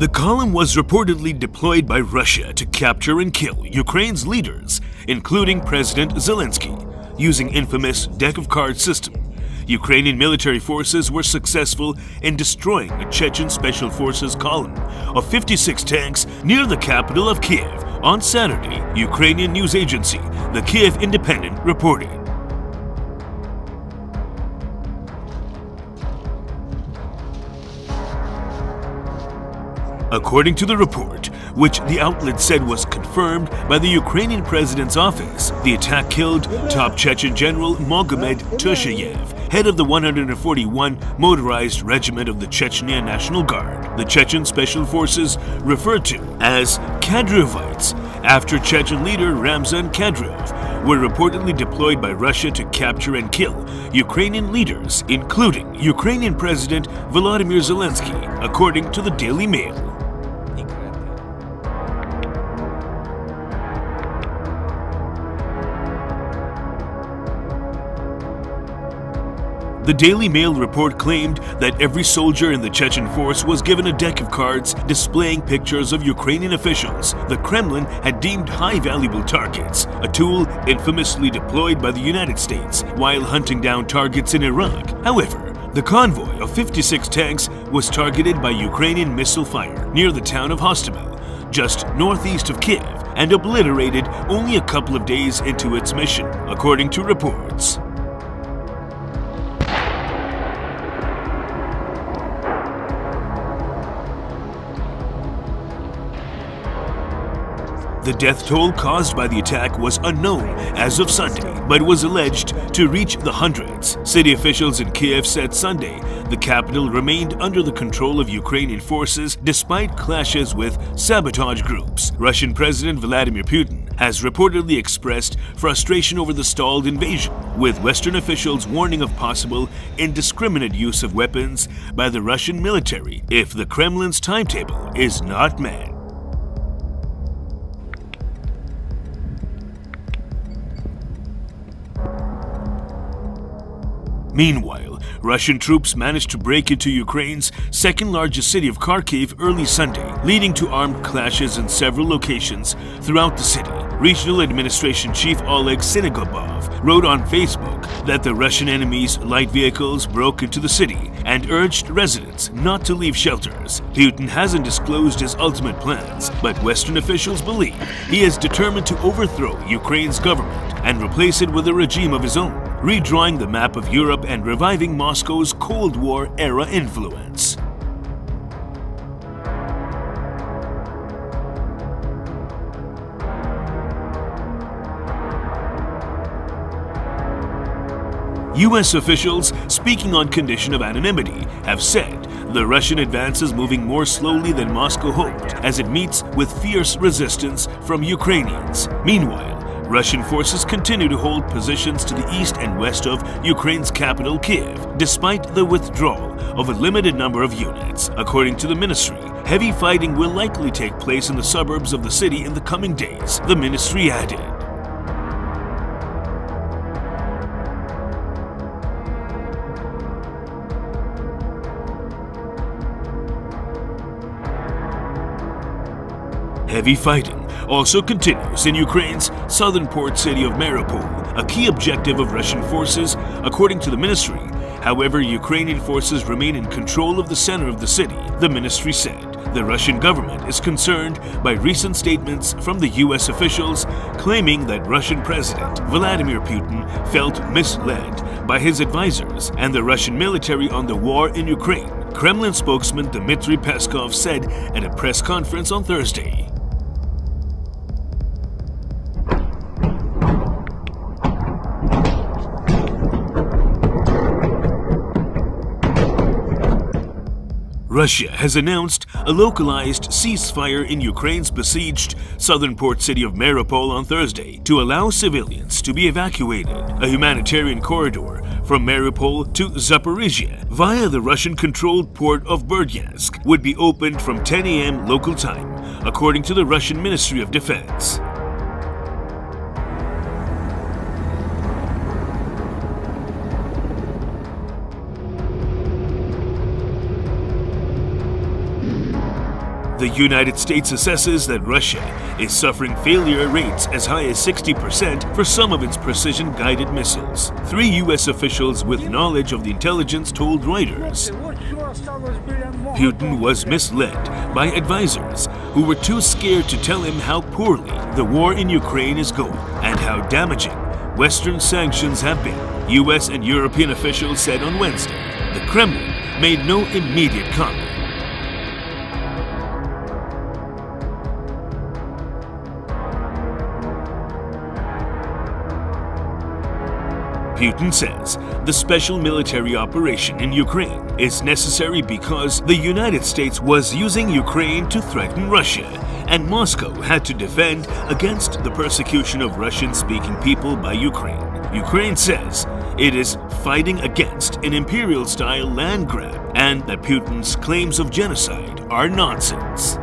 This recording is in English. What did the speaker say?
The column was reportedly deployed by Russia to capture and kill Ukraine's leaders, including President Zelensky, using infamous deck of cards system. Ukrainian military forces were successful in destroying a Chechen Special Forces column of 56 tanks near the capital of Kiev on Saturday, Ukrainian news agency, the Kiev Independent, reported. According to the report, which the outlet said was confirmed by the Ukrainian president's office, the attack killed top Chechen General Magomed Tushayev, head of the 141 Motorized Regiment of the Chechnya National Guard, the Chechen Special Forces referred to as Kadyriovites, after Chechen leader Ramzan Kadyrov were reportedly deployed by Russia to capture and kill Ukrainian leaders, including Ukrainian President Volodymyr Zelensky, according to the Daily Mail. The Daily Mail report claimed that every soldier in the Chechen force was given a deck of cards displaying pictures of Ukrainian officials the Kremlin had deemed high valuable targets, a tool infamously deployed by the United States while hunting down targets in Iraq. However, the convoy of 56 tanks was targeted by Ukrainian missile fire near the town of Hostomel, just northeast of Kiev, and obliterated only a couple of days into its mission, according to reports. The death toll caused by the attack was unknown as of Sunday, but was alleged to reach the hundreds. City officials in Kiev said Sunday the capital remained under the control of Ukrainian forces despite clashes with sabotage groups. Russian President Vladimir Putin has reportedly expressed frustration over the stalled invasion, with Western officials warning of possible indiscriminate use of weapons by the Russian military if the Kremlin's timetable is not met. Meanwhile, Russian troops managed to break into Ukraine's second-largest city of Kharkiv early Sunday, leading to armed clashes in several locations throughout the city. Regional Administration Chief Oleg Sinigobov wrote on Facebook that the Russian enemy's light vehicles broke into the city and urged residents not to leave shelters. Putin hasn't disclosed his ultimate plans, but Western officials believe he is determined to overthrow Ukraine's government and replace it with a regime of his own, redrawing the map of Europe and reviving Moscow's Cold War-era influence. U.S. officials, speaking on condition of anonymity, have said the Russian advance is moving more slowly than Moscow hoped as it meets with fierce resistance from Ukrainians. Meanwhile, Russian forces continue to hold positions to the east and west of Ukraine's capital, Kiev, despite the withdrawal of a limited number of units. According to the ministry, heavy fighting will likely take place in the suburbs of the city in the coming days, the ministry added. Heavy fighting also continues in Ukraine's southern port city of Mariupol, a key objective of Russian forces, according to the ministry. However, Ukrainian forces remain in control of the center of the city, the ministry said. The Russian government is concerned by recent statements from the U.S. officials claiming that Russian President Vladimir Putin felt misled by his advisors and the Russian military on the war in Ukraine, Kremlin spokesman Dmitry Peskov said at a press conference on Thursday. Russia has announced a localized ceasefire in Ukraine's besieged southern port city of Mariupol on Thursday to allow civilians to be evacuated. A humanitarian corridor from Mariupol to Zaporizhia via the Russian-controlled port of Berdyansk would be opened from 10 a.m. local time, according to the Russian Ministry of Defense. The United States assesses that Russia is suffering failure rates as high as 60% for some of its precision-guided missiles. 3 U.S. officials with knowledge of the intelligence told Reuters Putin was misled by advisors who were too scared to tell him how poorly the war in Ukraine is going and how damaging Western sanctions have been, U.S. and European officials said on Wednesday. The Kremlin made no immediate comment. Putin says the special military operation in Ukraine is necessary because the United States was using Ukraine to threaten Russia, and Moscow had to defend against the persecution of Russian-speaking people by Ukraine. Ukraine says it is fighting against an imperial-style land grab and that Putin's claims of genocide are nonsense.